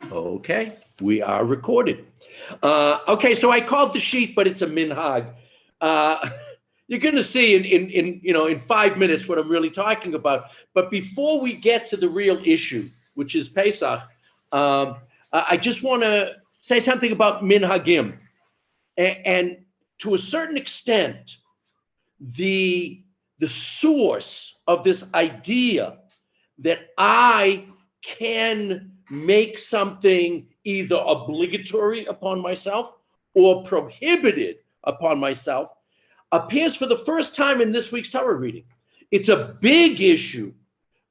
Okay, we are recorded. Okay, so I called the sheet, but it's a minhag. Uh, you're going to see in 5 minutes what I'm really talking about. But before we get to the real issue, which is Pesach, I just want to say something about minhagim, and to a certain extent, the source of this idea that I can make something either obligatory upon myself or prohibited upon myself appears for the first time in this week's Torah reading. It's a big issue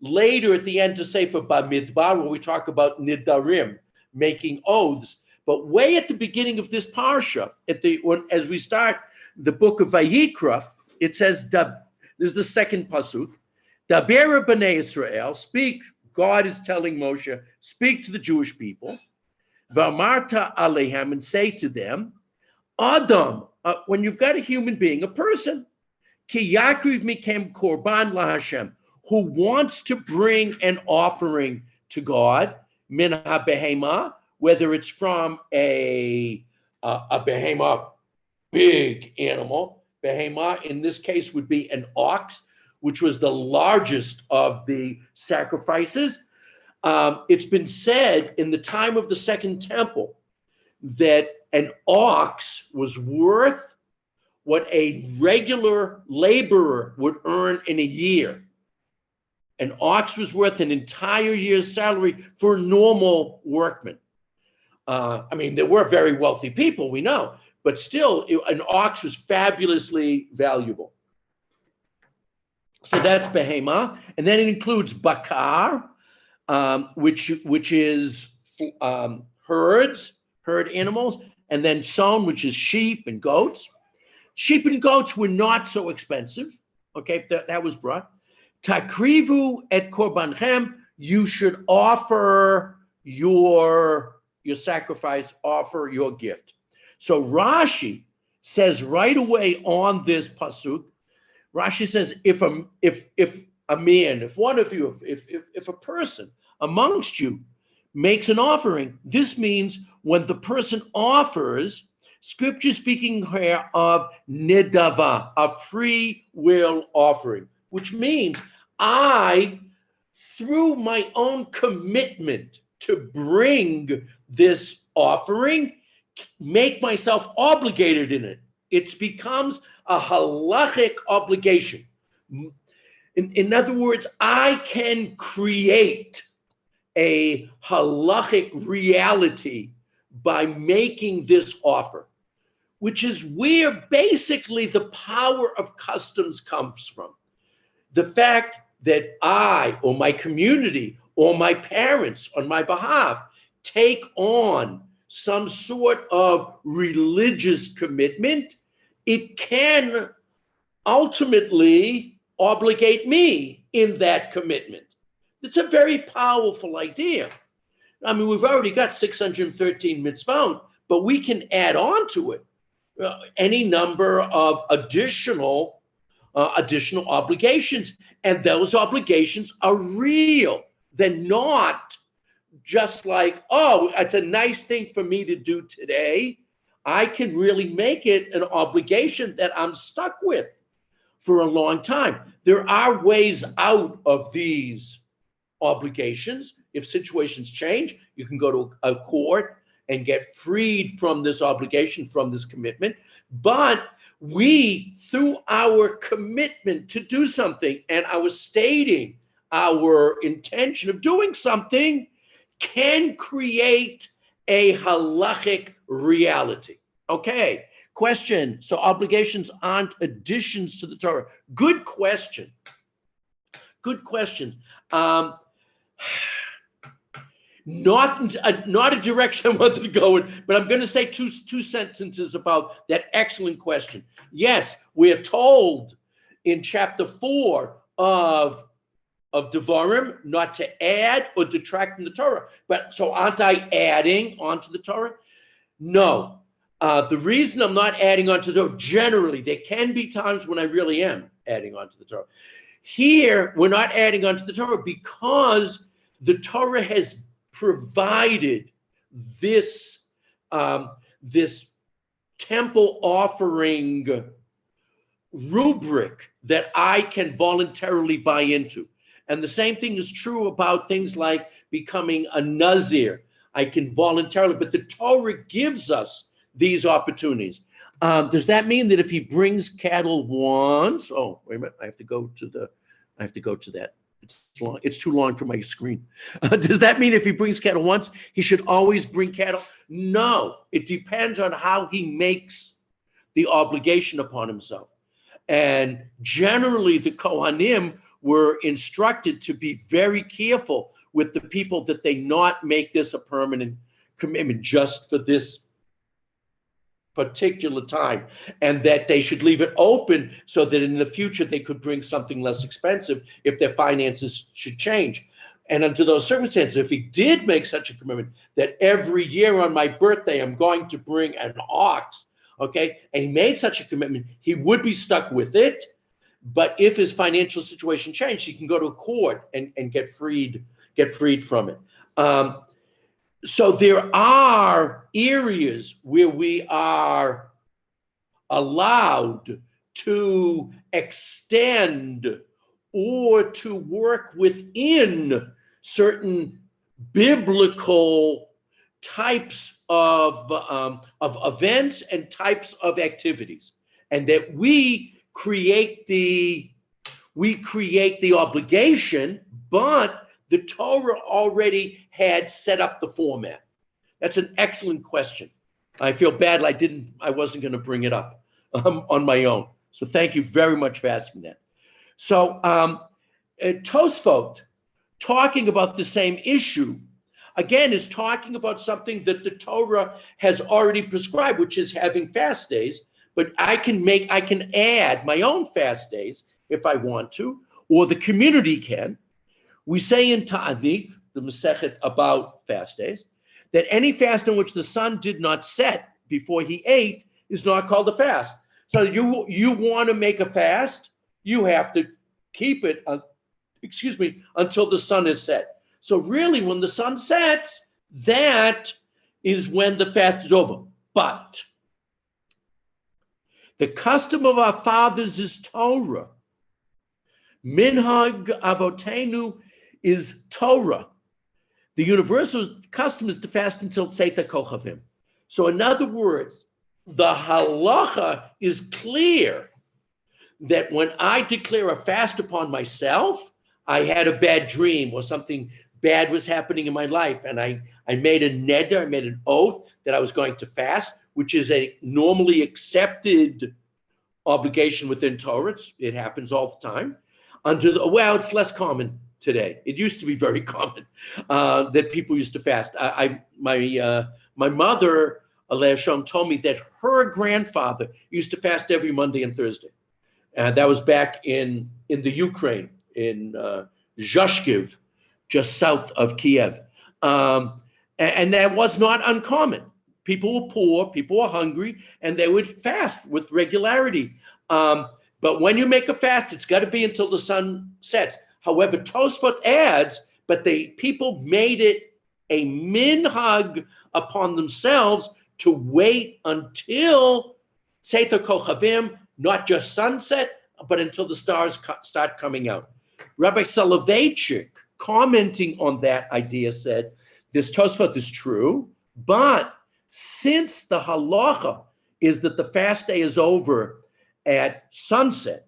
later at the end to Sefer Bamidbar, where we talk about nidarim, making oaths. But way at the beginning of this parsha, as we start the book of Vayikra, it says, this is the second pasuk, Daber b'nei Israel, speak. God is telling Moshe, speak to the Jewish people. V'amarta alehem, and say to them, Adam, when you've got a human being, a person, ki yakriv mikem korban laHashem, who wants to bring an offering to God, min ha-behema, whether it's from a behema, big animal. Behema, in this case, would be an ox, which was the largest of the sacrifices. It's been said in the time of the Second Temple that an ox was worth what a regular laborer would earn in a year. An ox was worth an entire year's salary for a normal workman. There were very wealthy people, we know, but still, an ox was fabulously valuable. So that's behema, and then it includes bakar, which is herd animals, and then son, which is sheep and goats. Sheep and goats were not so expensive. Okay, that was brought. Takrivu et korbanchem, you should offer your sacrifice, offer your gift. So Rashi says right away on this pasuk, Rashi says, if a man, if one of you, if a person amongst you makes an offering, this means when the person offers, Scripture speaking here of nidava, a free will offering, which means I, through my own commitment to bring this offering, make myself obligated in it. It becomes a halachic obligation. In other words, I can create a halachic reality by making this offer, which is where basically the power of customs comes from. The fact that I or my community or my parents on my behalf take on some sort of religious commitment, it can ultimately obligate me in that commitment. It's a very powerful idea. We've already got 613 mitzvot, but we can add on to it any number of additional obligations, and those obligations are real. They're not just like, oh, it's a nice thing for me to do today. I can really make it an obligation that I'm stuck with for a long time. There are ways out of these obligations. If situations change, you can go to a court and get freed from this obligation, from this commitment. But we, through our commitment to do something and our stating our intention of doing something, can create a halachic reality. Okay, question. So obligations aren't additions to the Torah. Good question. Good question. Not a direction I wanted to go in, but I'm going to say two sentences about that excellent question. Yes, we're told in chapter 4 of Devarim not to add or detract from the Torah. But so aren't I adding onto the Torah? No. The reason I'm not adding onto the Torah, generally, there can be times when I really am adding onto the Torah. Here, we're not adding onto the Torah because the Torah has provided this this temple offering rubric that I can voluntarily buy into. And the same thing is true about things like becoming a Nazir. I can voluntarily, but the Torah gives us these opportunities. Does that mean that if he brings cattle once? Oh, wait a minute. I have to go to that. It's long. It's too long for my screen. Does that mean if he brings cattle once, he should always bring cattle? No, it depends on how he makes the obligation upon himself. And generally, the Kohanim were instructed to be very careful with the people that they not make this a permanent commitment just for this particular time, and that they should leave it open so that in the future they could bring something less expensive if their finances should change. And under those circumstances, if he did make such a commitment that every year on my birthday I'm going to bring an ox, okay, and he made such a commitment, he would be stuck with it. But if his financial situation changed, he can go to a court and get freed from it. So there are areas where we are allowed to extend or to work within certain biblical types of events and types of activities, and that we create the obligation, but the Torah already had set up the format. That's an excellent question. I feel bad I wasn't going to bring it up on my own. So thank you very much for asking that. So Tosfot, talking about the same issue, again, is talking about something that the Torah has already prescribed, which is having fast days, but I can add my own fast days if I want to, or the community can. We say in Ta'anit, the Masechet about fast days, that any fast in which the sun did not set before he ate is not called a fast. So you want to make a fast, you have to keep it, until the sun is set. So really, when the sun sets, that is when the fast is over. But the custom of our fathers is Torah. Minhag Avotenu is Torah. The universal custom is to fast until Tzeta Kochavim. So in other words, the halacha is clear that when I declare a fast upon myself, I had a bad dream or something bad was happening in my life, and I made a neder, I made an oath that I was going to fast, which is a normally accepted obligation within Torah. It happens all the time. It's less common today. It used to be very common that people used to fast. My mother, Aleh Hashem, told me that her grandfather used to fast every Monday and Thursday. That was back in the Ukraine, in Zhashkiv, just south of Kiev. And that was not uncommon. People were poor, people were hungry, and they would fast with regularity. But when you make a fast, it's got to be until the sun sets. However, Tosfot adds, but people made it a minhag upon themselves to wait until Tzeta Kochavim, not just sunset, but until the stars start coming out. Rabbi Soloveitchik, commenting on that idea, said, this Tosfot is true, but since the halacha is that the fast day is over at sunset,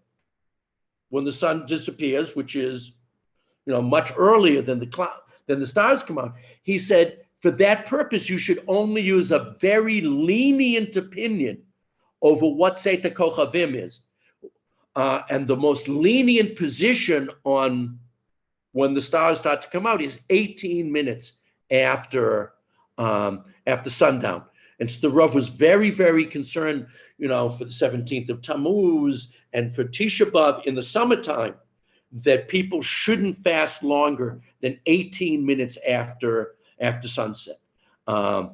when the sun disappears, which is much earlier than the stars come out, he said, for that purpose, you should only use a very lenient opinion over what Tzeta Kochavim is. And the most lenient position on when the stars start to come out is 18 minutes after sundown. And so the Rav was very, very concerned, for the 17th of Tammuz and for Tisha B'Av in the summertime, that people shouldn't fast longer than 18 minutes after sunset,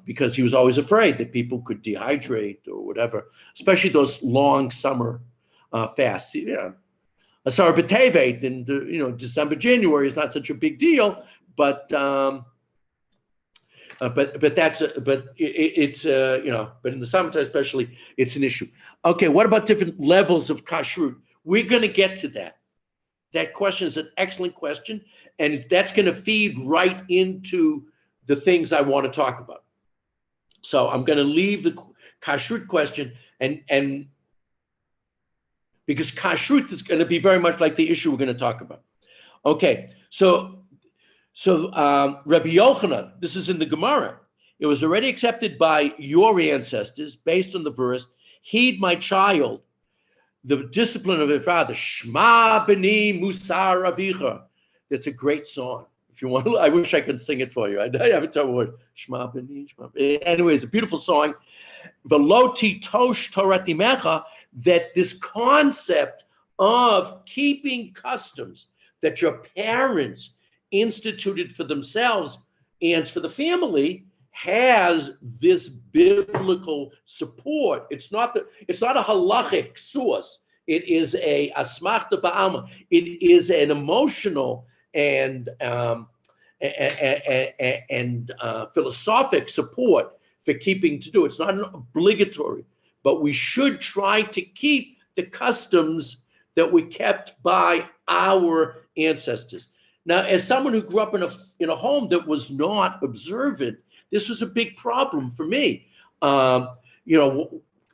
because he was always afraid that people could dehydrate or whatever, especially those long summer fasts. Asar B'Tevet in December, January is not such a big deal, but But that's it's but in the summertime especially, it's an issue. Okay, what about different levels of kashrut? We're going to get to that. That question is an excellent question, and that's going to feed right into the things I want to talk about. So I'm going to leave the kashrut question, and because kashrut is going to be very much like the issue we're going to talk about. Okay, so Rabbi Yochanan, this is in the Gemara. It was already accepted by your ancestors based on the verse, "Heed, my child, the discipline of your father." Shema b'ni musar avicha. That's a great song. If you want to, I wish I could sing it for you. I haven't told word. Shema b'ni, Shema. Anyway, it's a beautiful song. V'lo titosh Torah timecha. That this concept of keeping customs that your parents instituted for themselves and for the family has this biblical support. It's not a halachic source. It is a asmachta ba'alma. It is an emotional and philosophic support for keeping to do. It's not an obligatory, but we should try to keep the customs that were kept by our ancestors. Now, as someone who grew up in a home that was not observant, this was a big problem for me,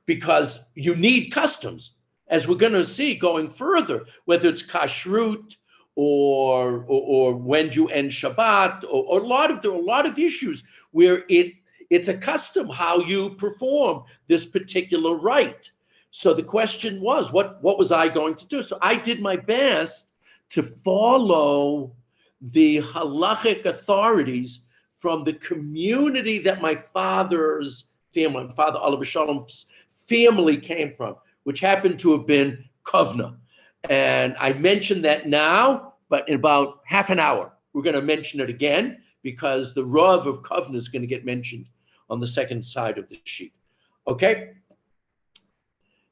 because you need customs, as we're going to see going further, whether it's kashrut or when you end Shabbat, or there are a lot of issues where it's a custom how you perform this particular rite. So the question was, what was I going to do? So I did my best to follow the halachic authorities from the community that my father's family, my father Oliver Shalom's family came from, which happened to have been Kovna. And I mentioned that now, but in about half an hour, we're going to mention it again, because the Rav of Kovna is going to get mentioned on the second side of the sheet. Okay?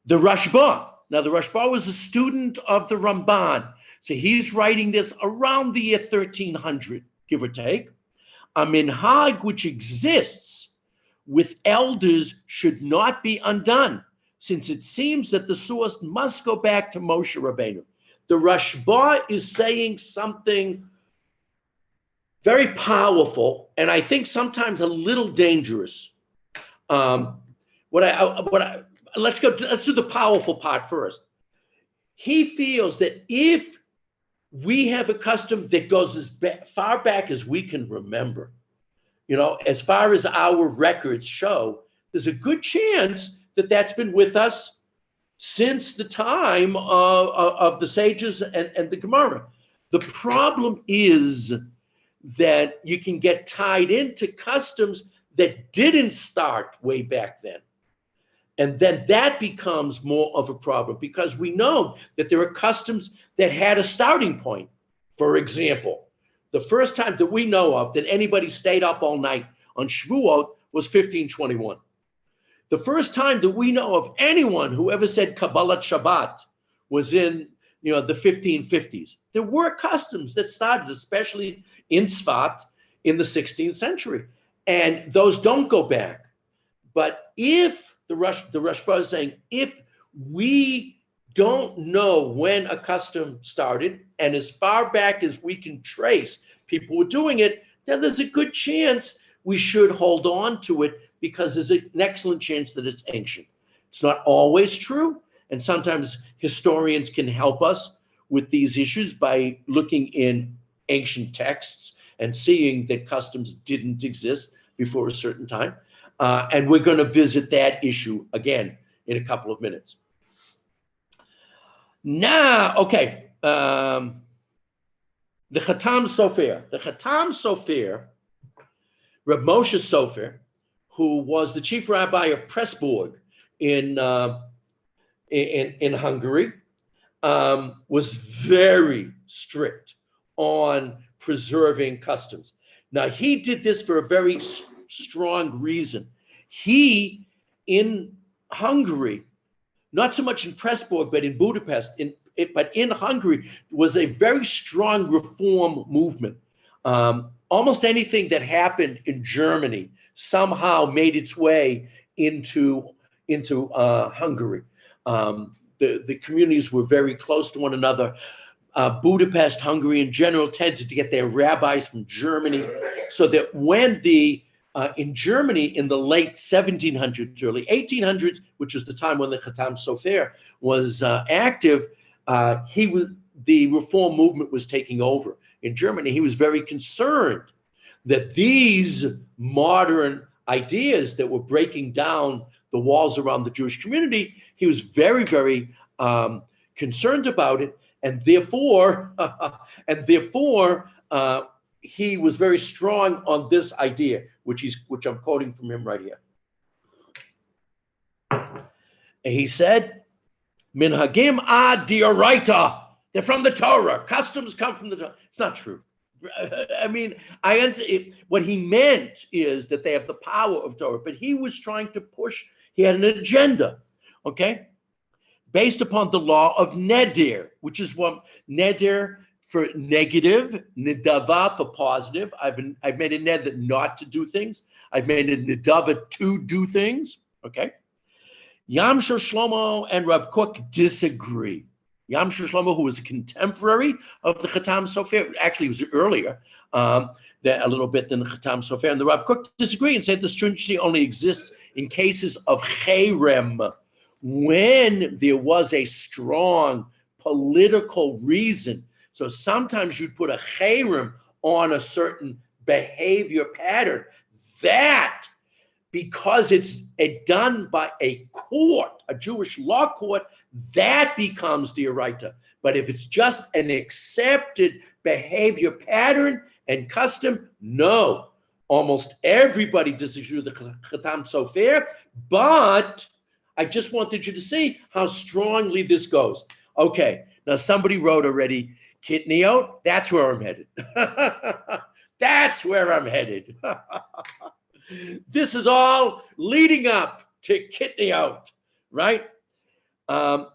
The Rashba. Now, the Rashba was a student of the Ramban. So he's writing this around the year 1300, give or take. A minhag which exists with elders should not be undone, since it seems that the source must go back to Moshe Rabbeinu. The Rashba is saying something very powerful, and I think sometimes a little dangerous. Let's do the powerful part first. He feels that if we have a custom that goes as far back as we can remember, as far as our records show, there's a good chance that that's been with us since the time of the sages and the Gemara. The problem is that you can get tied into customs that didn't start way back then. And then that becomes more of a problem, because we know that there are customs that had a starting point. For example, the first time that we know of that anybody stayed up all night on Shavuot was 1521. The first time that we know of anyone who ever said Kabbalat Shabbat was in the 1550s. There were customs that started, especially in Tzfat, in the 16th century. And those don't go back. But if the Rashba is saying, if we don't know when a custom started, and as far back as we can trace people were doing it, then there's a good chance we should hold on to it, because there's an excellent chance that it's ancient. It's not always true, and sometimes historians can help us with these issues by looking in ancient texts and seeing that customs didn't exist before a certain time. And we're going to visit that issue again in a couple of minutes. Now, okay, the Chatam Sofer. The Chatam Sofer, Reb Moshe Sofer, who was the chief rabbi of Pressburg in Hungary, was very strict on preserving customs. Now, he did this for a very strong reason. He, in Hungary, not so much in Pressburg, but in Budapest, but in Hungary, was a very strong reform movement. almost anything that happened in Germany somehow made its way into Hungary. The communities were very close to one another. Budapest, Hungary in general, tended to get their rabbis from Germany, so that when in Germany in the late 1700s, early 1800s, which was the time when the Khatam Sofer was active, the reform movement was taking over in Germany. He was very concerned that these modern ideas that were breaking down the walls around the Jewish community, he was very, very concerned about it, and therefore, he was very strong on this idea, which I'm quoting from him right here. And he said, "Minhagim ad dioraita." They're from the Torah. Customs come from the Torah. It's not true. I mean, what he meant is that they have the power of Torah, but he was trying to push. He had an agenda, okay, based upon the law of Neder, which is what Neder for negative, Nidava for positive. I've made a Neder not to do things. I've made a Nidava to do things, okay? Yamshel Shlomo and Rav Kook disagree. Yamshel Shlomo, who was a contemporary of the Khatam Sofer, actually was earlier, a little bit than the Khatam Sofer, and the Rav Kook disagree and said the stringency only exists in cases of cherem, when there was a strong political reason. So sometimes you'd put a cherem on a certain behavior pattern. That, because it's done by a court, a Jewish law court, that becomes d'oraita. But if it's just an accepted behavior pattern and custom, no. Almost everybody disagrees with the Khatam Sofer, but I just wanted you to see how strongly this goes. Okay, now somebody wrote already, Kitniyot, that's where I'm headed. That's where I'm headed. This is all leading up to Kitniyot, right? But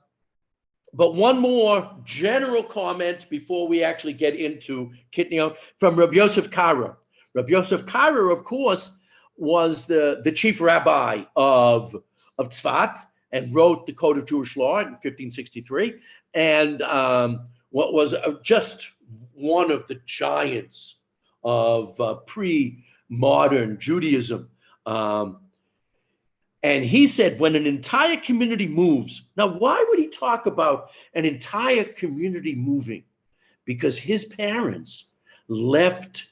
one more general comment before we actually get into Kitniyot from Rabbi Yosef Kara. Rabbi Yosef Kara, of course, was the chief rabbi of Tzfat and wrote the Code of Jewish Law in 1563, and what was just one of the giants of pre-modern Judaism. And he said, when an entire community moves, now why would he talk about an entire community moving? Because his parents left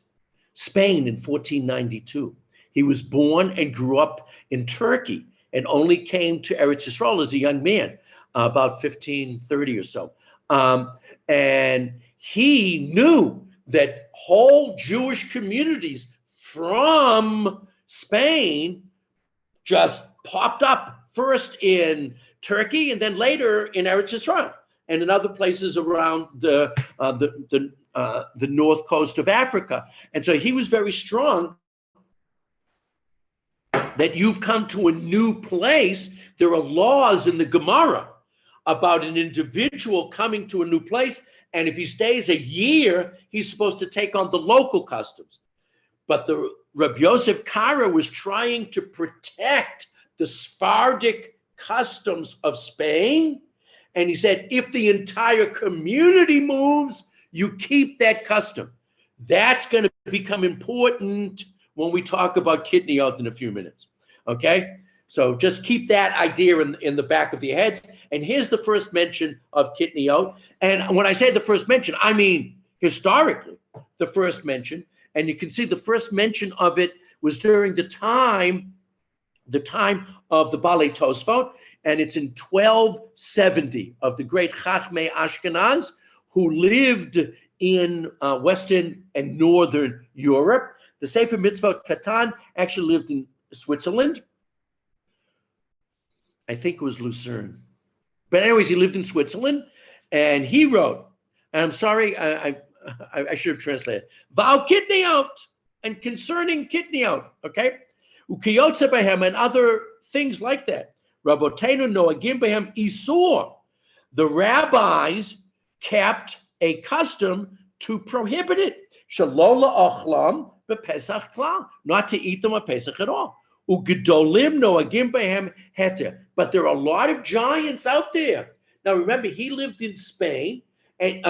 Spain in 1492. He was born and grew up in Turkey and only came to Eretz Yisrael as a young man, about 1530 or so. And he knew that whole Jewish communities from Spain just popped up first in Turkey and then later in Eretz Yisrael and in other places around the north coast of Africa. And so he was very strong that you've come to a new place. There are laws in the Gemara about an individual coming to a new place, and if he stays a year, he's supposed to take on the local customs. But the Rabbi Yosef Kara was trying to protect the Sephardic customs of Spain, and he said, if the entire community moves, you keep that custom. That's going to become important when we talk about Kitniyot in a few minutes, okay? So just keep that idea in the back of your heads. And here's the first mention of Kitniyot. And when I say the first mention, I mean historically the first mention. And you can see the first mention of it was during the time of the Balei Tosfot, and it's in 1270 of the great Chachmei Ashkenaz, who lived in Western and Northern Europe. The Sefer Mitzvot Katan actually lived in Switzerland. I think it was Lucerne. But anyways, he lived in Switzerland, and he wrote, and I'm sorry, I should have translated, Va'al Kitniyot, and concerning Kitniyot, okay? Ukiyotze behem, and other things like that. Rabotenu noagim behem isur. The rabbis kept a custom to prohibit it. Shalola ochlam b'Pesach klal, not to eat them on Pesach at all. Ugedolim noagim behem heter. But there are a lot of giants out there. Now remember, he lived in Spain, and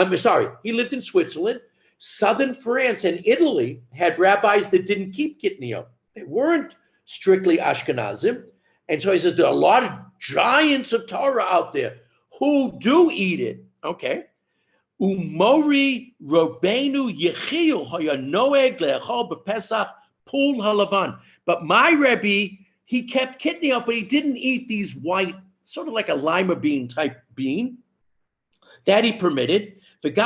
he lived in Switzerland. Southern France and Italy had rabbis that didn't keep Kitniyot. They weren't strictly Ashkenazim. And so he says there are a lot of giants of Torah out there who do eat it. Okay. Umori Robenu Yechiel Haya Noeg Le'echol B'Pesach Pul Halavan. But my Rebbe, he kept Kitniyot, but he didn't eat these white, sort of like a lima bean type bean. That he permitted. And he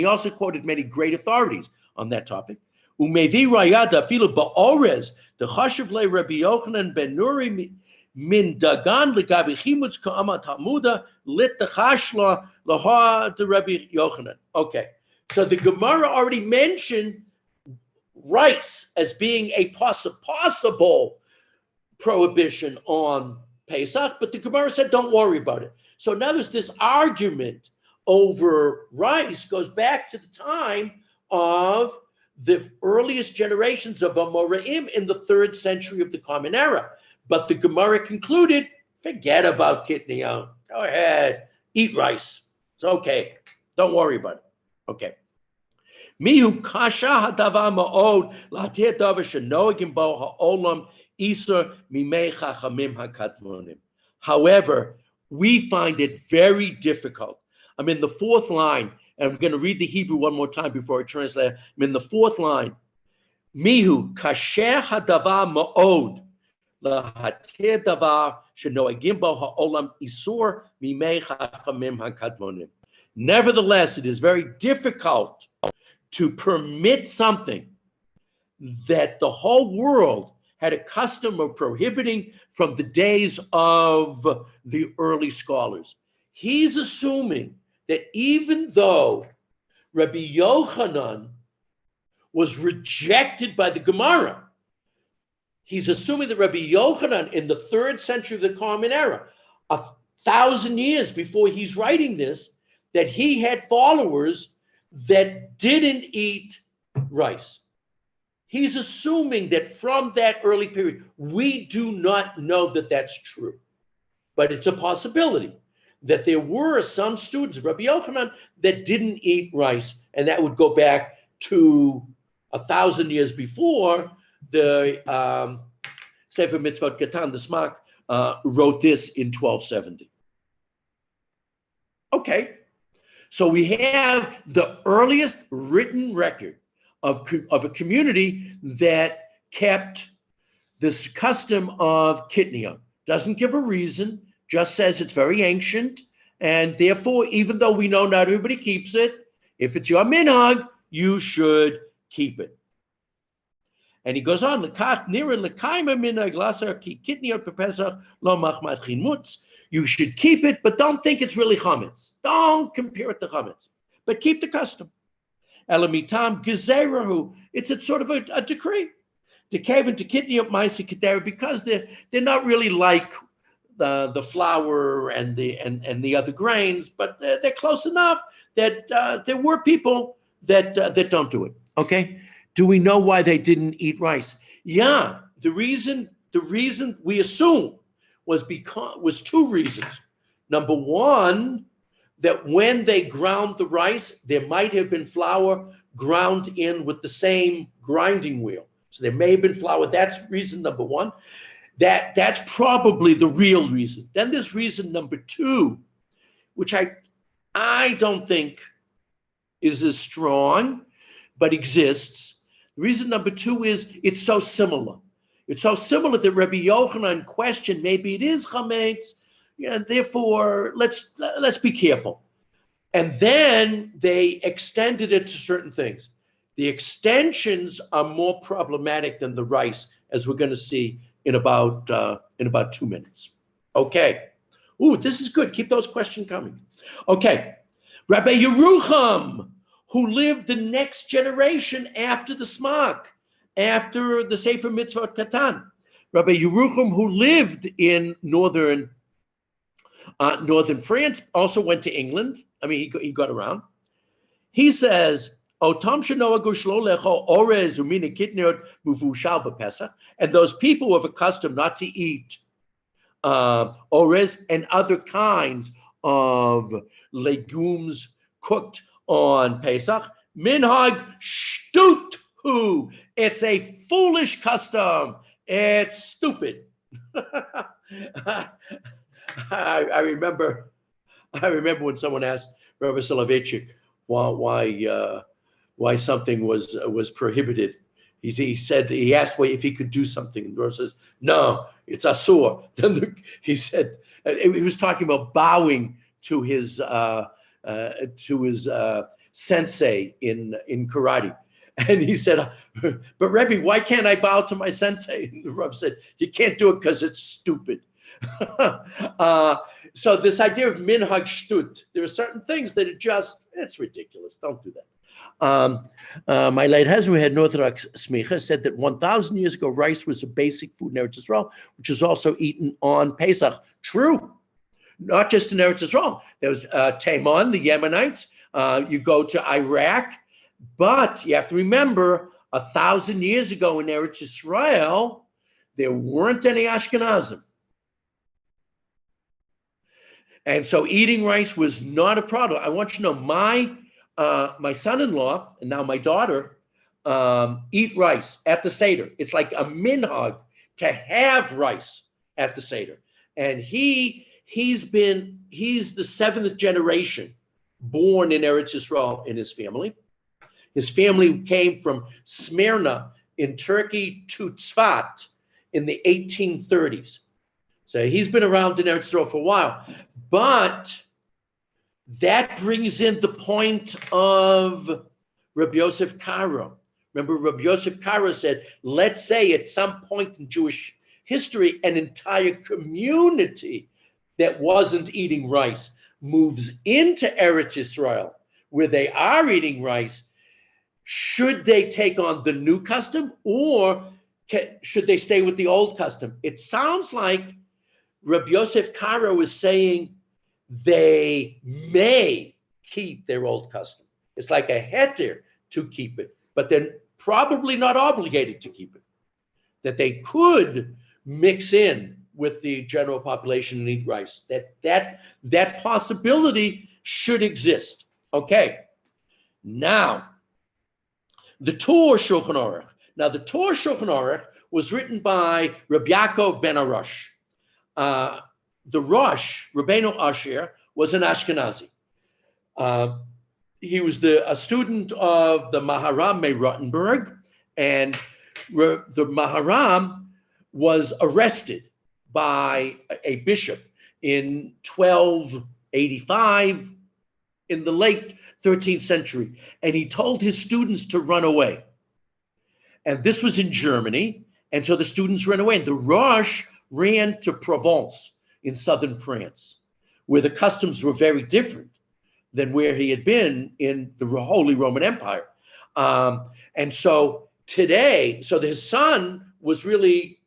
also quoted many great authorities on that topic. Umevi Rayada Filu Ba'orez, the Chashiv Le Rabbi Yochanan Ben Nuri Min Dagan Legabi Chimutz Ka'ama Talmuda Lit the Chashla Laha the Rabbi Yochanan. Okay, so the Gemara already mentioned rice as being a possible prohibition on Pesach, but the Gemara said don't worry about it. So now there's this argument over rice goes back to the time of the earliest generations of Amoraim in the 3rd century of the Common Era. But the Gemara concluded, forget about Kitniyot. Go ahead, eat rice. It's okay. Don't worry about it. Okay. Mihu kasha hadavar ma'od latir davar shenoegim bo ha'olam isur mimei chachamim hakadmonim. However, we find it very difficult. I'm in the 4th line, and I'm going to read the Hebrew one more time before I translate. I'm in the 4th line. Mihu kasher hadavar ma'od lahatir davar shenoegim bo ha'olam isur mimei chachamim hakadmonim. Nevertheless, it is very difficult to permit something that the whole world had a custom of prohibiting from the days of the early scholars. He's assuming that even though Rabbi Yochanan was rejected by the Gemara, he's assuming that Rabbi Yochanan in the 3rd century of the Common Era, 1,000 years before he's writing this, that he had followers that didn't eat rice. He's assuming that from that early period, we do not know that that's true, but it's a possibility that there were some students of Rabbi Yochanan that didn't eat rice, and that would go back to 1,000 years before the Sefer Mitzvot Katan, the Smak, wrote this in 1270. Okay, so we have the earliest written record of a community that kept this custom of Kitniyot. Doesn't give a reason, just says it's very ancient, and therefore, even though we know not everybody keeps it, if it's your minhag, you should keep it. And he goes on, you should keep it, but don't think it's really chametz. Don't compare it to chametz, but keep the custom. Elamitam gezerahu, it's a sort of a decree. To cave into Kitniyot ma'aseh kedera, because they're not really like the flour and the other grains, but they're close enough that there were people that don't do it. Okay, do we know why they didn't eat rice? Yeah, the reason we assume was 2 reasons. Number one, that when they ground the rice, there might have been flour ground in with the same grinding wheel. So there may have been flour. That's reason number one. That's probably the real reason. Then there's reason number 2, which I don't think is as strong, but exists. Reason number 2 is it's so similar. It's so similar that Rabbi Yochanan questioned maybe it is chametz. Yeah, therefore, let's be careful. And then they extended it to certain things. The extensions are more problematic than the rice, as we're going to see in about 2 minutes. Okay. Ooh, this is good. Keep those questions coming. Okay. Rabbi Yerucham, who lived the next generation after the Smak, after the Sefer Mitzvot Katan. Rabbi Yerucham, who lived in northern France, also went to England. I mean, he got around. He says, Otam shenoa gushlo lecho orez umina kitniyot muvushal b'Pesach, and those people who have accustomed not to eat orez and other kinds of legumes cooked on Pesach, minhag shtut hu. It's a foolish custom. It's stupid. I remember when someone asked Rabbi Soloveitchik why something was prohibited. He asked if he could do something, and the Rabbi says, "No, it's asur." Then he said he was talking about bowing to his sensei in karate. And he said, "But Rebbe, why can't I bow to my sensei?" And the Rav said, "You can't do it because it's stupid." So this idea of minhag shtut, there are certain things that it's ridiculous. Don't do that. My late husband, who had an Orthodox smicha, said that 1,000 years ago, rice was a basic food in Eretz Yisrael, which was also eaten on Pesach. True. Not just in Eretz Yisrael. There was Taimon, the Yemenites. You go to Iraq. But you have to remember, 1,000 years ago in Eretz Yisrael, there weren't any Ashkenazim. And so eating rice was not a problem. I want you to know, my son-in-law, and now my daughter, eat rice at the Seder. It's like a minhag to have rice at the Seder. And he's the seventh generation born in Eretz Yisrael in his family. His family came from Smyrna in Turkey to Tzfat in the 1830s. So he's been around in Eretz Yisrael for a while. But that brings in the point of Rabbi Yosef Karo. Remember, Rabbi Yosef Karo said, let's say at some point in Jewish history, an entire community that wasn't eating rice moves into Eretz Yisrael, where they are eating rice. Should they take on the new custom, or should they stay with the old custom? It sounds like Rabbi Yosef Karo is saying they may keep their old custom. It's like a heter to keep it, but they're probably not obligated to keep it. That they could mix in with the general population and eat rice. That possibility should exist. Okay. Now, the Torah Shulchan Aruch. Now, the Torah Shulchan Aruch was written by Rabbi Yaakov ben Arush. The Rosh, Rabbeinu Asher, was an Ashkenazi. He was a student of the Maharam Me Rottenberg, and the Maharam was arrested by a bishop in 1285 in the late 13th century, and he told his students to run away. And this was in Germany, and so the students ran away. And the Rosh ran to Provence in southern France, where the customs were very different than where he had been in the Holy Roman Empire. And so his son was really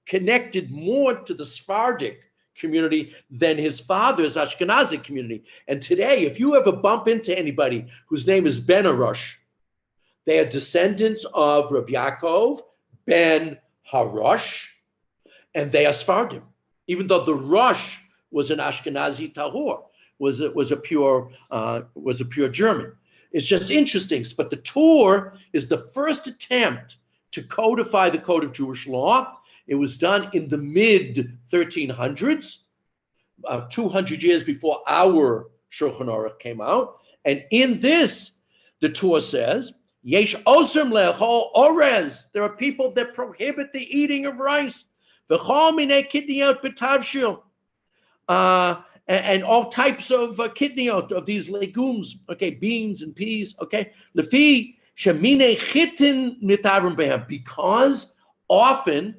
connected more to the Sephardic community than his father's Ashkenazik community. And today, if you ever bump into anybody whose name is Ben Arush, they are descendants of Rabbi Yaakov ben Harosh, and they are Sephardim. Even though the Rosh was an Ashkenazi Tahor, was a pure German. It's just interesting. But the Torah is the first attempt to codify the code of Jewish law. It was done in the mid-1300s, 200 years before our Shulchan Aruch came out. And in this, the Torah says, Yesh osem le'echol orez. There are people that prohibit the eating of rice. V'chol minei kitniyot b'tavshil. And all types of kitniyot, of these legumes, okay, beans and peas, okay. Lefi sheminei chitin mitavrim behem. Because often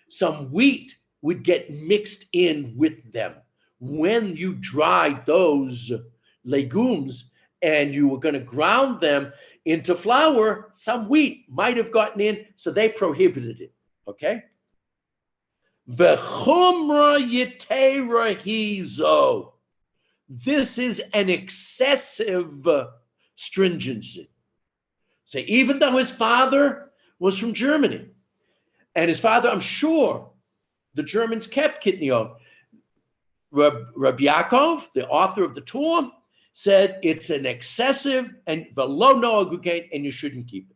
some wheat would get mixed in with them. When you dried those legumes and you were going to ground them into flour, some wheat might have gotten in, so they prohibited it, okay? V'chumra yitera hizo. This is an excessive stringency. So even though his father was from Germany, and his father, I'm sure, the Germans kept Kitniyot, Rabbi Yaakov, the author of the Torah, said it's an excessive and below noah gugate, and you shouldn't keep it.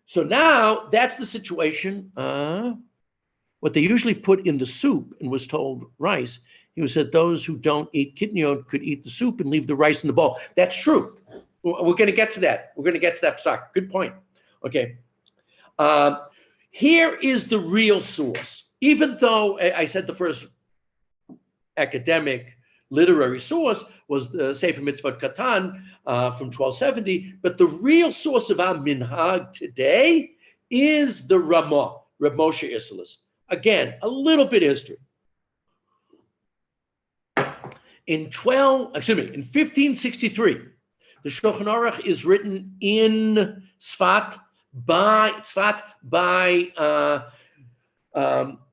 So now that's the situation. What they usually put in the soup and was told rice, he said those who don't eat Kitniyot could eat the soup and leave the rice in the bowl. That's true. We're going to get to that. We're going to get to that Pesach. Good point. Okay. Here is the real source. Even though I said the first academic literary source was the Sefer Mitzvot Katan from 1270, but the real source of our Minhag today is the Ramah, Reb Moshe Isserles. Again, a little bit of history. In 1563, the Shulchan Aruch is written in Sfat by the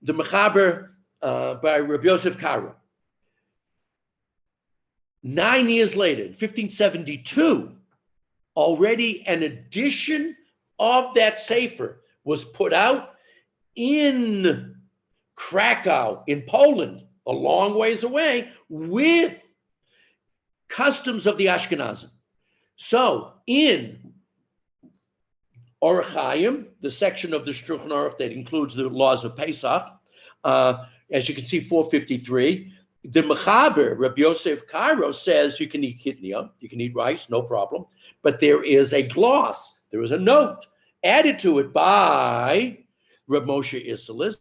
Mechaber by Rabbi Yosef Karo. 9 years later, in 1572, already an edition of that Sefer was put out in Krakow, in Poland, a long ways away, with customs of the Ashkenazik. So in Orach Chaim, the section of the Shulchan Aruch that includes the laws of Pesach, as you can see, 453, the Mechaber, Rabbi Yosef Karo, says you can eat kitniyot, you can eat rice, no problem, but there is a gloss, there is a note added to it by Reb Moshe Isserles,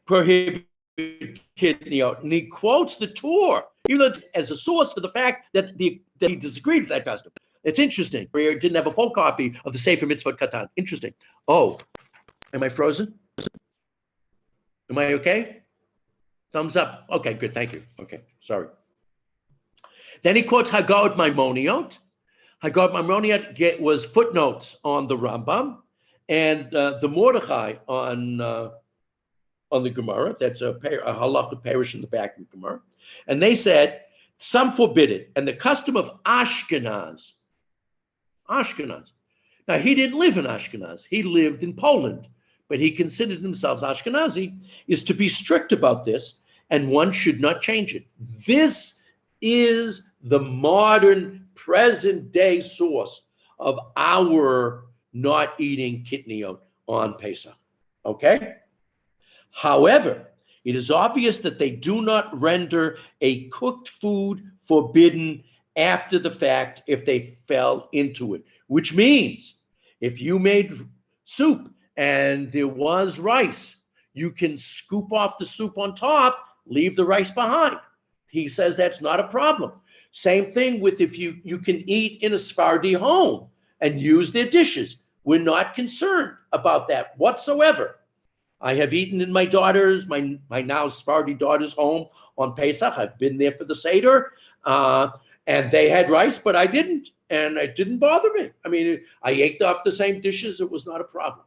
prohibited kitniyot, and he quotes the Torah, even as a source for the fact that he disagreed with that custom. It's interesting. He didn't have a full copy of the Sefer Mitzvot Katan. Interesting. Oh, am I frozen? Am I okay? Thumbs up. Okay, good. Thank you. Okay, sorry. Then he quotes Haggadah Maimoniot. Haggadah Maimoniot was footnotes on the Rambam, and the Mordechai on the Gemara. That's a halacha parish in the back of the Gemara. And they said, some forbid it. And the custom of Ashkenaz. Now, he didn't live in Ashkenaz. He lived in Poland. But he considered himself Ashkenazi, is to be strict about this, and one should not change it. This is the modern, present-day source of our not eating kitniyot on Pesach. Okay? However, it is obvious that they do not render a cooked food forbidden after the fact if they fell into it, which means if you made soup and there was rice, you can scoop off the soup on top, leave the rice behind. He says that's not a problem. Same thing with if you can eat in a Sephardi home and use their dishes. We're not concerned about that whatsoever. I have eaten in my now Sephardi daughter's home on Pesach. I've been there for the Seder, and they had rice, but I didn't, and it didn't bother me. I mean, I ate off the same dishes. It was not a problem.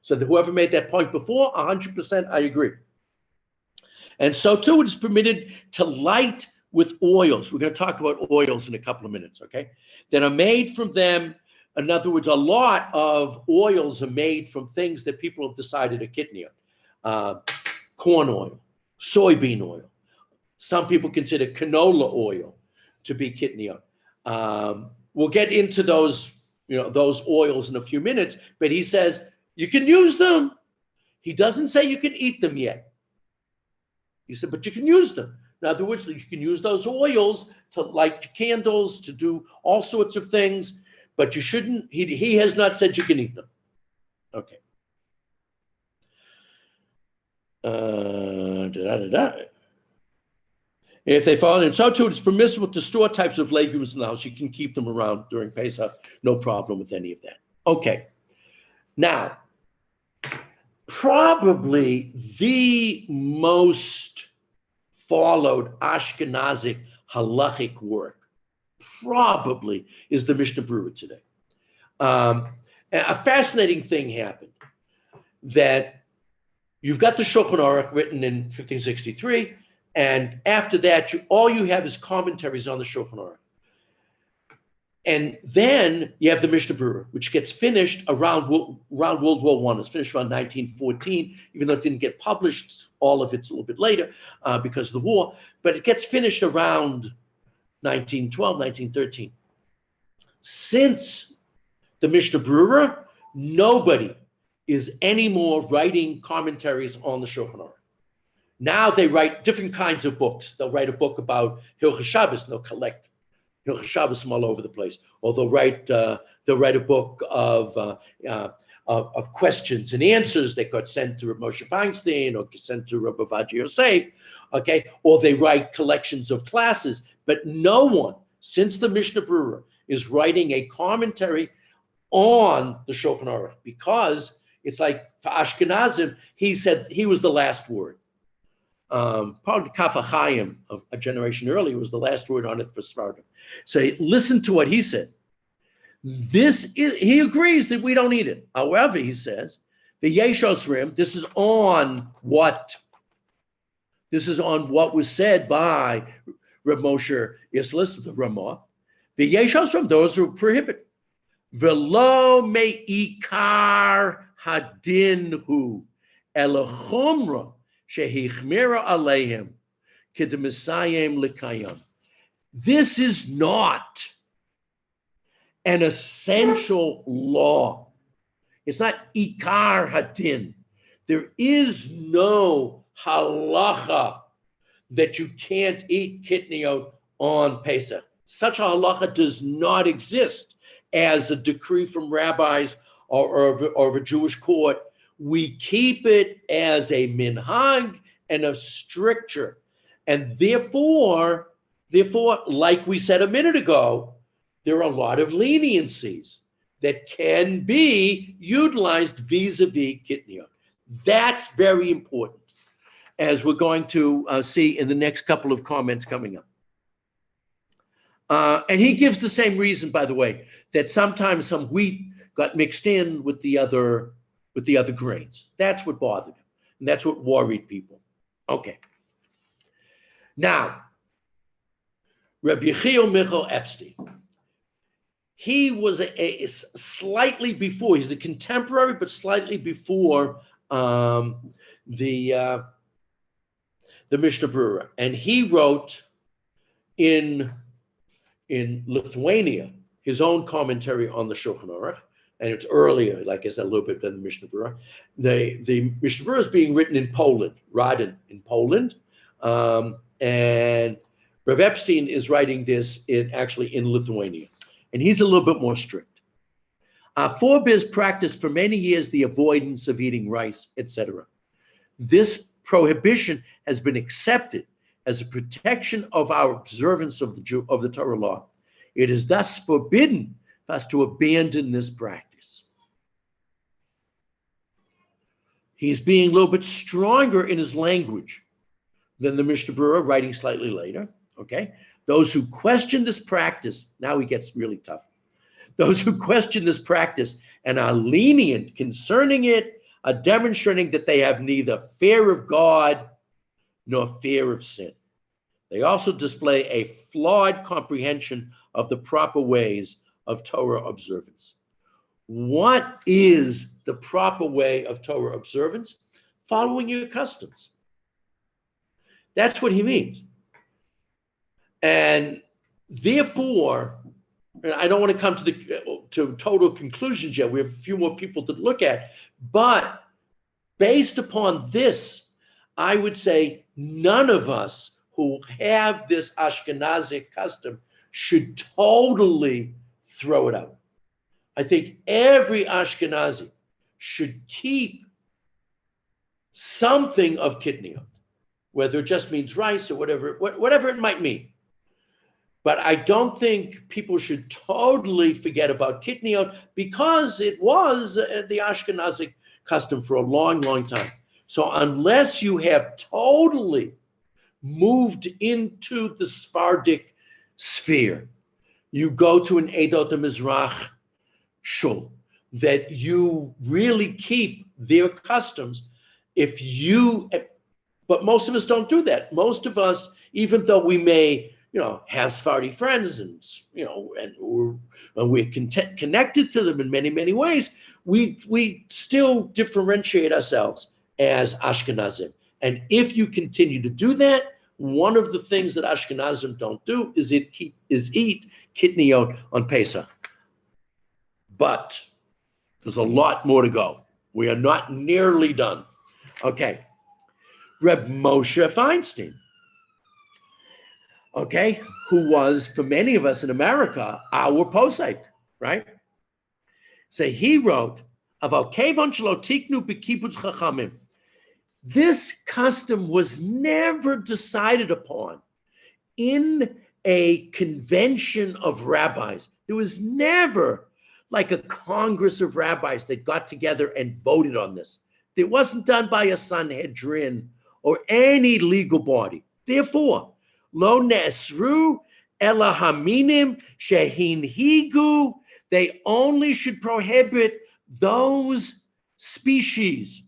So whoever made that point before, 100% I agree. And so too, it is permitted to light with oils. We're going to talk about oils in a couple of minutes, okay? That are made from them. In other words, a lot of oils are made from things that people have decided are kitniyot. Corn oil, soybean oil. Some people consider canola oil to be kitniyot. We'll get into those oils in a few minutes, but he says you can use them. He doesn't say you can eat them yet. He said, but you can use them. In other words, you can use those oils to light candles, to do all sorts of things. But you shouldn't, he has not said you can eat them. Okay. If they fall in, so too, it's permissible to store types of legumes in the house. You can keep them around during Pesach. No problem with any of that. Okay. Now, probably the most followed Ashkenazik halachic work probably is the Mishnah Berurah today. A fascinating thing happened, that you've got the Shulchan Aruch written in 1563, and after that, all you have is commentaries on the Shulchan Aruch. And then you have the Mishnah Berurah, which gets finished around World War I. It's finished around 1914, even though it didn't get published, all of it's a little bit later because of the war, but it gets finished around 1912, 1913. Since the Mishnah Berurah, nobody is anymore writing commentaries on the Shulchan Aruch. Now they write different kinds of books. They'll write a book about Hilchos Shabbos, and they'll collect Hilchos Shabbos from all over the place. Or they'll write a book of questions and answers that got sent to Rav Moshe Feinstein or sent to Rabbi Ovadia Yosef, okay? Or they write collections of classes. But no one, since the Mishnah Berurah, is writing a commentary on the Shulchan Aruch, because it's like for Ashkenazim, he said he was the last word. Probably Kaf HaChaim of a generation earlier was the last word on it for Sephardim. So listen to what he said. He agrees that we don't need it. However, he says, the Yesh Osrim, this is on what was said by Reb Moshe Islis, the Ramah. The Yesh Osrim, those who prohibit. Velo me'ikar hadin hu elachumra shehichmira aleihim k'demisayim l'kayam. This is not an essential law. It's not ikar hadin. There is no halacha that you can't eat kitniyot on Pesach. Such a halacha does not exist as a decree from rabbis or of a Jewish court. We keep it as a minhag and a stricture. And therefore, like we said a minute ago, there are a lot of leniencies that can be utilized vis-a-vis Kitniyot. That's very important, as we're going to see in the next couple of comments coming up. And he gives the same reason, by the way, that sometimes some wheat got mixed in with the other grains. That's what bothered him, and that's what worried people. Okay. Now, Rabbi Yechiel Michal Epstein. He was a slightly before. He's a contemporary, but slightly before the Mishnah Berurah, and he wrote in Lithuania his own commentary on the Shulchan Aruch, and it's earlier, like I said, a little bit than the Mishnah Berurah. The Mishnah Berurah is being written in Poland, Radin in Poland, and Rav Epstein is writing this actually in Lithuania, and he's a little bit more strict. Forbears practiced for many years the avoidance of eating rice, etc. This prohibition has been accepted as a protection of our observance of the Torah law. It is thus forbidden for us to abandon this practice. He's being a little bit stronger in his language than the Mishnah Berurah, writing slightly later, okay? Those who question this practice, now he gets really tough. Those who question this practice and are lenient concerning it are demonstrating that they have neither fear of God nor fear of sin. They also display a flawed comprehension of the proper ways of Torah observance. What is the proper way of Torah observance? Following your customs. That's what he means. And therefore, I don't want to come to total conclusions yet. We have a few more people to look at. But based upon this, I would say none of us who have this Ashkenazic custom should totally throw it out. I think every Ashkenazi should keep something of Kitniyot, whether it just means rice or whatever it might mean. But I don't think people should totally forget about Kitniyot, because it was the Ashkenazic custom for a long, long time. So unless you have totally moved into the Sephardic sphere, you go to an Edot Mizrach shul, that you really keep their customs. But most of us don't do that. Most of us, even though we may, have Sephardi friends and, we're connected to them in many, many ways, we still differentiate ourselves as Ashkenazim. And if you continue to do that, one of the things that Ashkenazim don't do is eat Kitniyot on Pesach. But there's a lot more to go. We are not nearly done. Okay. Reb Moshe Feinstein, who was, for many of us in America, our posek, right? So he wrote, "Aval kevon shelo tiknu b'kibbutz chachamim." This custom was never decided upon in a convention of rabbis. There was never like a congress of rabbis that got together and voted on this. It wasn't done by a Sanhedrin or any legal body. Therefore, lo nesru ela haminim shehinhigu, they only should prohibit those species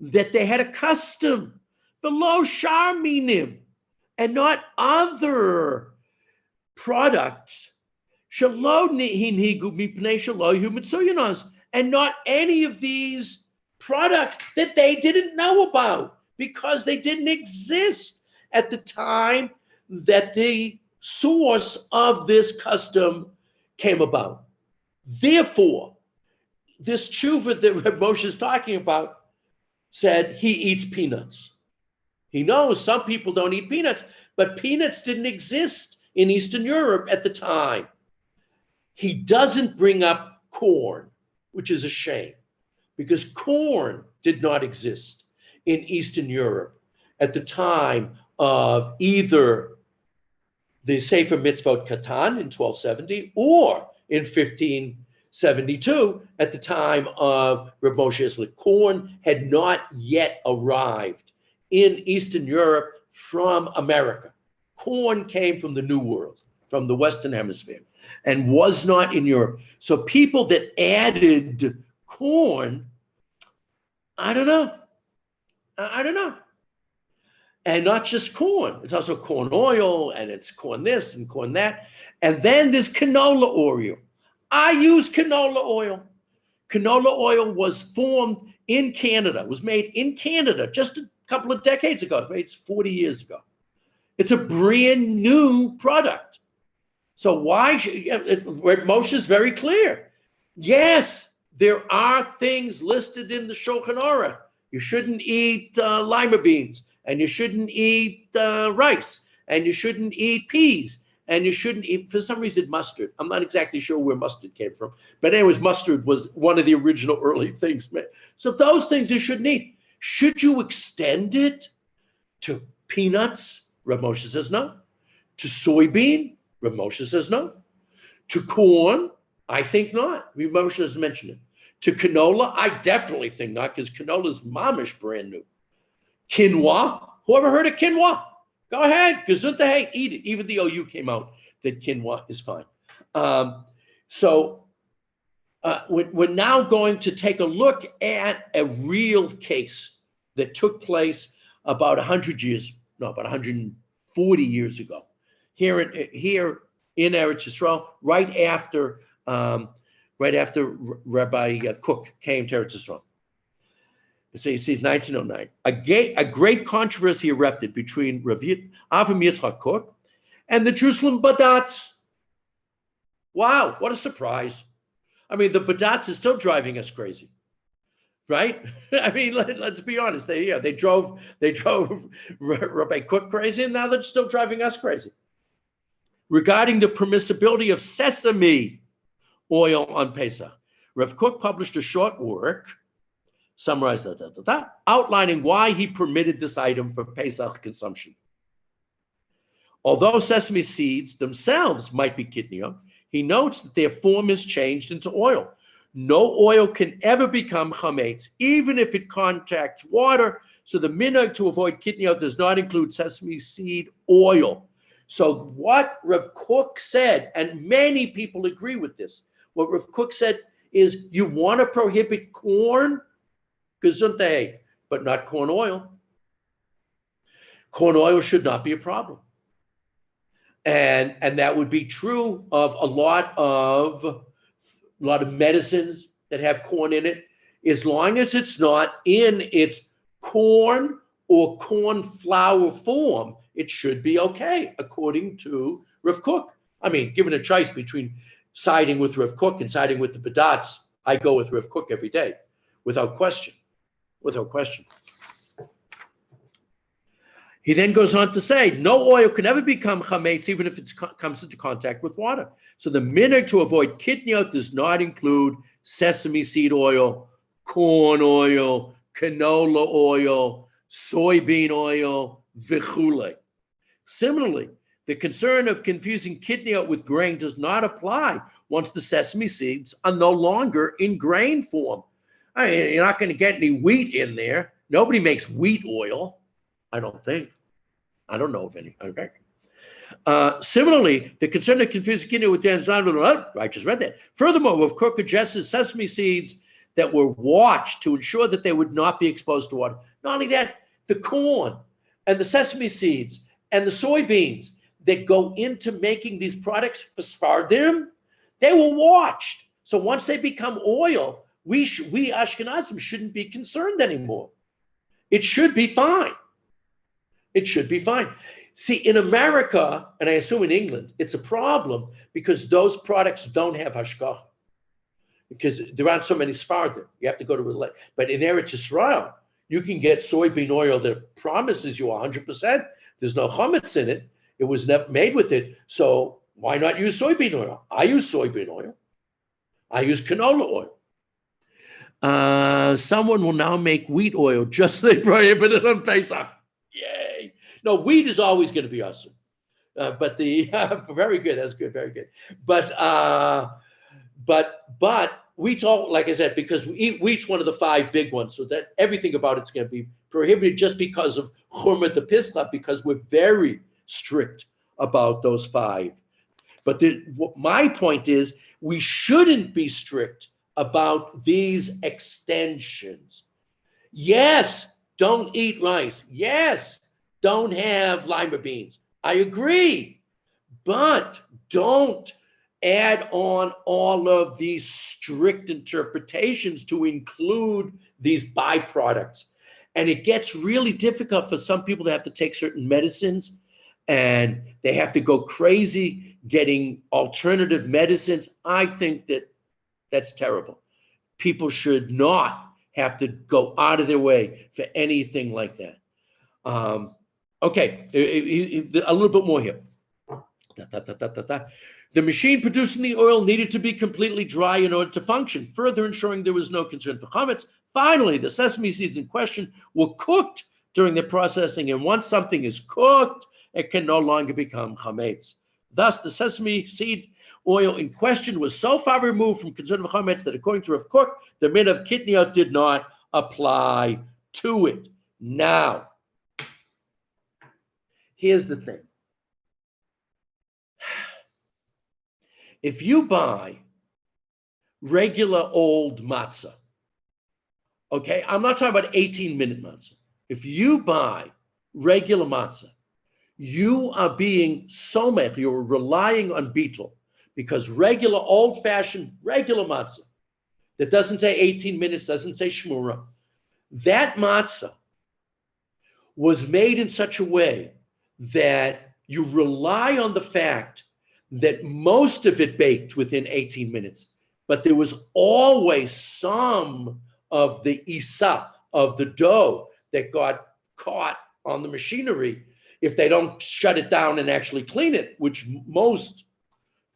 that they had a custom, below sharminim, and not other products, shalo hinhigu mipnei shalo hu mitzuyanos, and not any of these products that they didn't know about because they didn't exist at the time that the source of this custom came about. Therefore, this tshuva that Reb Moshe is talking about said he eats peanuts. He knows some people don't eat peanuts, but peanuts didn't exist in Eastern Europe at the time. He doesn't bring up corn, which is a shame, because corn did not exist in Eastern Europe at the time of either the Sefer Mitzvot Katan in 1270 or in 1572 at the time of Reb Moshe Isserlich. Corn had not yet arrived in Eastern Europe from America. Corn came from the New World, from the Western Hemisphere, and was not in Europe. So people that added corn, I don't know. And not just corn. It's also corn oil, and it's corn this and corn that. And then there's canola oil. I use canola oil. Canola oil was formed in Canada, was made in Canada just a couple of decades ago. It was made 40 years ago. It's a brand new product. So why should, Moshe is very clear. Yes, there are things listed in the Shulchan Aruch. You shouldn't eat lima beans, and you shouldn't eat rice, and you shouldn't eat peas, and you shouldn't eat, for some reason, mustard. I'm not exactly sure where mustard came from. But anyways, mustard was one of the original early things. So those things you shouldn't eat. Should you extend it to peanuts? Reb Moshe says no. To soybean? Reb Moshe says no. To corn? I think not. Reb Moshe doesn't mention it. To canola? I definitely think not, because canola is mamish brand new. Quinoa? Whoever heard of quinoa? Go ahead, gesundheit, eat it. Even the OU came out that quinoa is fine. We're now going to take a look at a real case that took place about 140 years ago, here in Eretz Yisrael, right after Rabbi Cook came to Eretz Yisrael. So you see, it's 1909. A great controversy erupted between Rabbi Avram Yitzchak Cook and the Jerusalem Badats. Wow, what a surprise! I mean, the Badats is still driving us crazy, right? I mean, let's be honest. They drove Rabbi Cook crazy, and now they're still driving us crazy. Regarding the permissibility of sesame oil on Pesach, Rav Cook published a short work, summarized outlining why he permitted this item for Pesach consumption. Although sesame seeds themselves might be kitniyot, he notes that their form is changed into oil. No oil can ever become chametz, even if it contacts water. So the minhag to avoid kitniyot does not include sesame seed oil. So what Rav Kook said, and many people agree with this, what Rav Kook said is you want to prohibit corn, gesundheit, but not corn oil. Corn oil should not be a problem. And that would be true of a lot of medicines that have corn in it, as long as it's not in its corn or corn flour form, it should be okay, according to Rav Kook. I mean, given a choice between siding with Rav Kook and siding with the Badats, I go with Rav Kook every day, without question, without question. He then goes on to say, no oil can ever become chametz, even if it comes into contact with water. So the minhag to avoid kitniyot does not include sesame seed oil, corn oil, canola oil, soybean oil, vichule. Similarly, the concern of confusing kitniyot with grain does not apply once the sesame seeds are no longer in grain form. I mean, you're not going to get any wheat in there. Nobody makes wheat oil, I don't think. I don't know of any. Okay. Similarly, the concern of confusing kitniyot with danzan, I just read that. Furthermore, Rav Kook suggested sesame seeds that were watched to ensure that they would not be exposed to water. Not only that, the corn and the sesame seeds and the soybeans that go into making these products for Sfardim, they were watched. So once they become oil, we Ashkenazim shouldn't be concerned anymore. It should be fine. It should be fine. See, in America, and I assume in England, it's a problem because those products don't have hashgacha. Because there aren't so many Sfardim. You have to go to, but in Eretz Yisrael, you can get soybean oil that promises you 100%. There's no chametz in it. It was never made with it. So why not use soybean oil? I use soybean oil. I use canola oil. Someone will now make wheat oil just like prohibited on Pesach. Yay. No, wheat is always going to be awesome. But the, very good, that's good, very good. But wheat's all, like I said, because wheat's one of the 5 big ones, so that everything about it's going to be prohibited just because of churma de pisla, because we're very strict about those 5. But my point is, we shouldn't be strict about these extensions. Yes, don't eat rice. Yes, don't have lima beans. I agree, but don't add on all of these strict interpretations to include these byproducts. And it gets really difficult for some people to have to take certain medicines, and they have to go crazy getting alternative medicines. I think that that's terrible. People should not have to go out of their way for anything like that. Okay, a little bit more here. The machine producing the oil needed to be completely dry in order to function, further ensuring there was no concern for chametz. Finally, the sesame seeds in question were cooked during the processing, and once something is cooked, it can no longer become chametz. Thus, the sesame seed oil in question was so far removed from concern for chametz that, according to Rav Kook, the min of kitniyot did not apply to it. Now, here's the thing. If you buy regular old matzah, okay, I'm not talking about 18-minute matzah. If you buy regular matzah, you are being somech, you're relying on beetle, because regular old-fashioned regular matzah that doesn't say 18 minutes, doesn't say shmura, that matzah was made in such a way that you rely on the fact that most of it baked within 18 minutes, but there was always some of the isa, of the dough, that got caught on the machinery if they don't shut it down and actually clean it, which most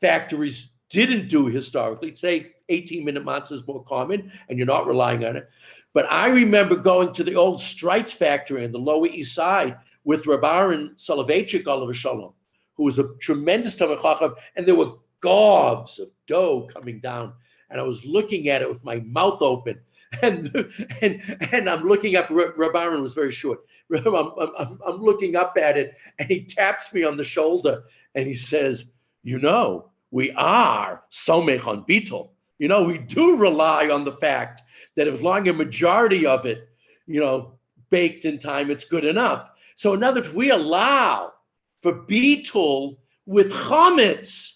factories didn't do historically. Say 18-minute matzah is more common and you're not relying on it. But I remember going to the old Streitz factory in the Lower East Side with Reb Aaron Soloveitchik, Oliver Shalom, who was a tremendous Talmid Chacham, and there were gobs of dough coming down. and I was looking at it with my mouth open, and I'm looking up. Reb Aaron was very short. I'm looking up at it, and he taps me on the shoulder, and he says, we are somech on bittul. We do rely on the fact that as long as a majority of it, baked in time, it's good enough. So in other words, we allow for bittul with chametz,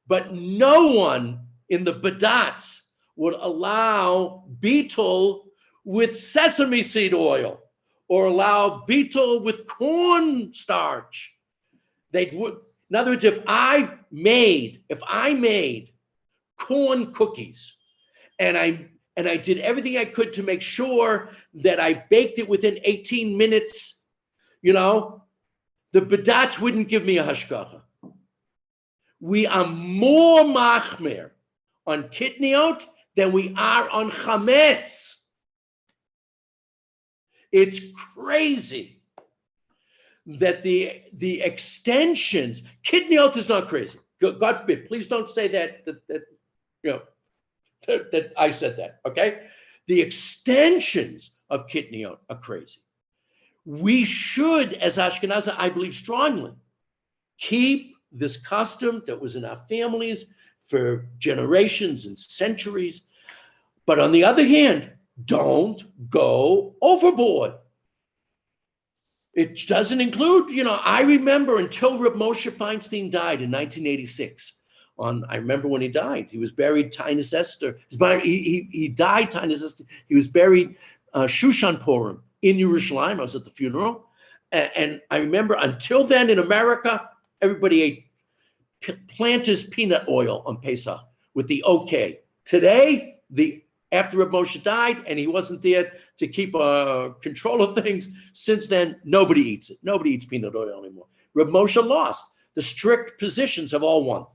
but no one in the badats would allow bittul with sesame seed oil or allow bittul with corn starch. They would, in other words, if I made corn cookies and I did everything I could to make sure that I baked it within 18 minutes, the badats wouldn't give me a hashgacha. We are more machmer on kitniyot than we are on chametz. It's crazy that the extensions, kitniyot is not crazy. God forbid, please don't say that I said that, okay? The extensions of kitniyot are crazy. We should, as Ashkenazik, I believe strongly, keep this custom that was in our families for generations and centuries. But on the other hand, don't go overboard. It doesn't include, I remember until Reb Moshe Feinstein died in 1986. I remember when he died. He was buried Tainus Esther. He died Tainus Esther. He was buried Shushan Purim in Yerushalayim. I was at the funeral. And I remember until then in America, everybody ate Planters peanut oil on Pesach with the OK. Today, after Reb Moshe died and he wasn't there to keep control of things, since then, nobody eats it. Nobody eats peanut oil anymore. Reb Moshe lost. The strict positions have all won.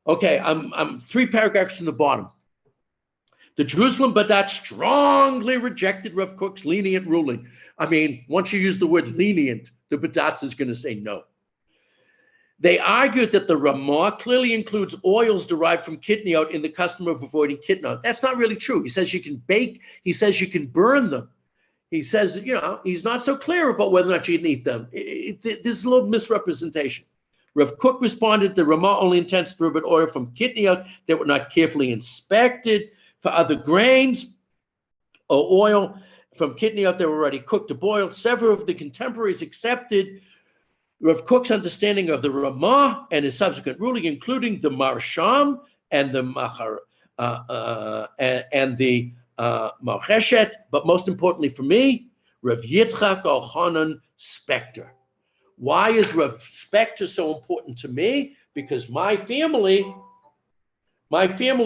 Okay, I'm 3 paragraphs from the bottom. The Jerusalem Badat strongly rejected Rav Kook's lenient ruling. I mean, once you use the word lenient, the Badat is going to say no. They argued that the Ramah clearly includes oils derived from kitniyot in the custom of avoiding kitniyot. That's not really true. He says you can bake. He says you can burn them. He says, he's not so clear about whether or not you can eat them. This is a little misrepresentation. Rav Kook responded, the Ramah only intends to prohibit oil from kitniyot that were not carefully inspected. For other grains or oil from kitniyot that were already cooked to boil, several of the contemporaries accepted Rav Kook's understanding of the Ramah and his subsequent ruling, including the Marsham and the Marcheshet, but most importantly for me, Rav Yitzchak Elchanan Spector. Why is Rav Spector so important to me? Because my family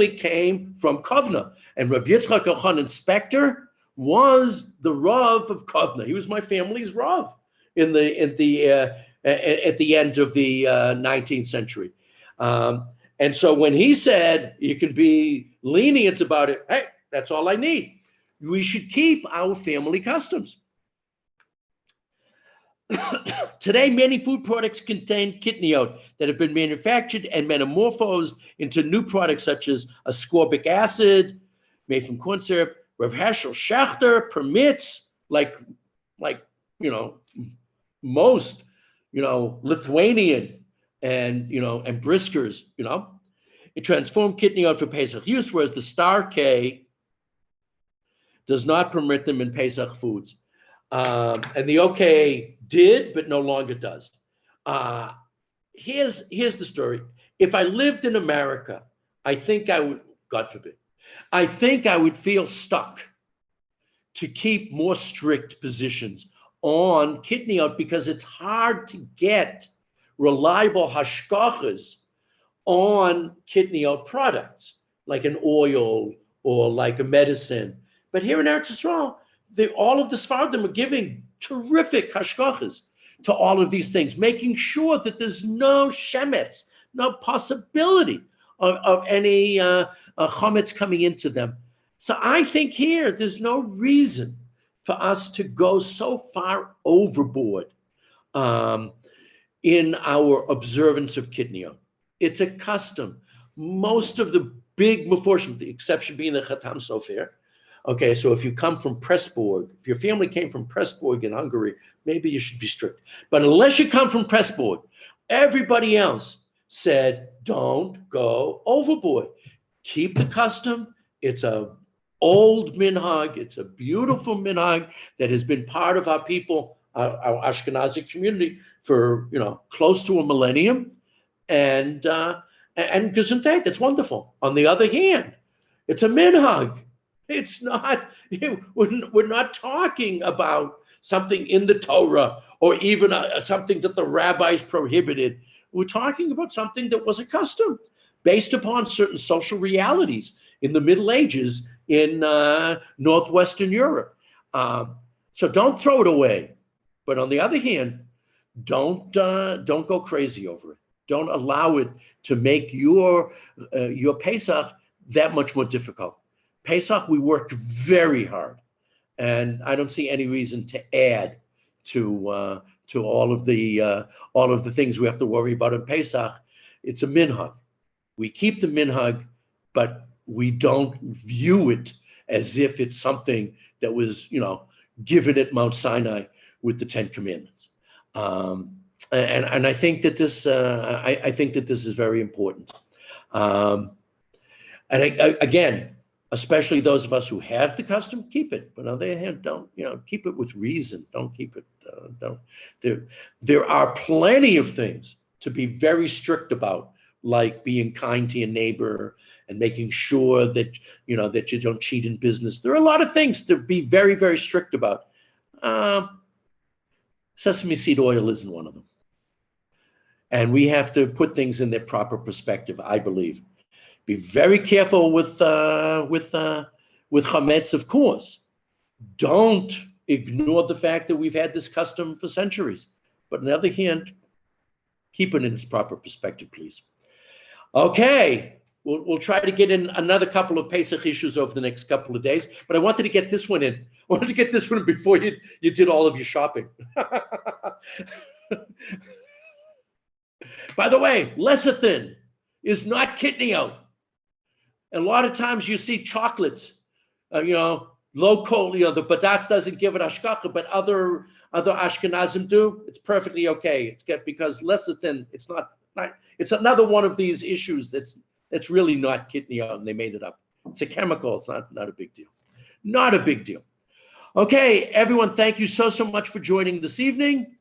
came from Kovna, and Rav Yitzchak Elchanan Spector was the Rav of Kovna. He was my family's Rav at the end of the 19th century. And so when he said you can be lenient about it, hey, that's all I need. We should keep our family customs. Today, many food products contain kitniyot that have been manufactured and metamorphosed into new products such as ascorbic acid made from corn syrup. Rav Hershel Schachter permits, like most, Lithuanian and briskers, it transformed kitniyot for Pesach use, whereas the Star K does not permit them in Pesach foods. And the OK did, but no longer does. Here's the story. If I lived in America, I think I would, God forbid, I think I would feel stuck to keep more strict positions on kitniyot because it's hard to get reliable hashgachas on kitniyot products, like an oil or like a medicine. But here in Eretz Yisrael, all of the Sfardim are giving terrific hashgachas to all of these things, making sure that there's no shemetz, no possibility of any chametz coming into them. So I think here there's no reason for us to go so far overboard in our observance of kitniyot. It's a custom. most of the big Meforshim, the exception being the Chatam Sofer. Okay, so if you come from Pressburg, if your family came from Pressburg in Hungary, maybe you should be strict. But unless you come from Pressburg, everybody else said, don't go overboard. Keep the custom. It's a old minhag. It's a beautiful minhag that has been part of our people, our Ashkenazik community for, close to a millennium. And Gesundheit, that's wonderful. On the other hand, it's a minhag. It's not, we're not talking about something in the Torah or even something that the rabbis prohibited. We're talking about something that was a custom based upon certain social realities in the Middle Ages in Northwestern Europe. So don't throw it away. But on the other hand, don't go crazy over it. Don't allow it to make your Pesach that much more difficult. Pesach, we work very hard, and I don't see any reason to add to all of the things we have to worry about in Pesach. It's a minhag. We keep the minhag, but we don't view it as if it's something that was, given at Mount Sinai with the Ten Commandments. And I think that this I think that this is very important. And again, especially those of us who have the custom, keep it. But on the other hand, don't keep it with reason. Don't keep it. There are plenty of things to be very strict about, like being kind to your neighbor and making sure that that you don't cheat in business. There are a lot of things to be very, very strict about. Sesame seed oil isn't one of them. And we have to put things in their proper perspective, I believe. Be very careful with chametz, of course. Don't ignore the fact that we've had this custom for centuries. But on the other hand, keep it in its proper perspective, please. Okay, we'll try to get in another couple of Pesach issues over the next couple of days. But I wanted to get this one in. I wanted to get this one before you did all of your shopping. By the way, lecithin is not Kitniyot. A lot of times you see chocolates, low col, the Badats doesn't give it ashkacha, but other Ashkenazim do. It's perfectly okay. Because lecithin, it's another one of these issues that's really not Kitniyot, and they made it up. It's a chemical. It's not a big deal. Not a big deal. Okay, everyone, thank you so much for joining this evening.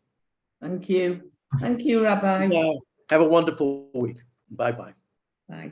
Thank you. Thank you, Rabbi. Have a wonderful week. Bye-bye. Bye.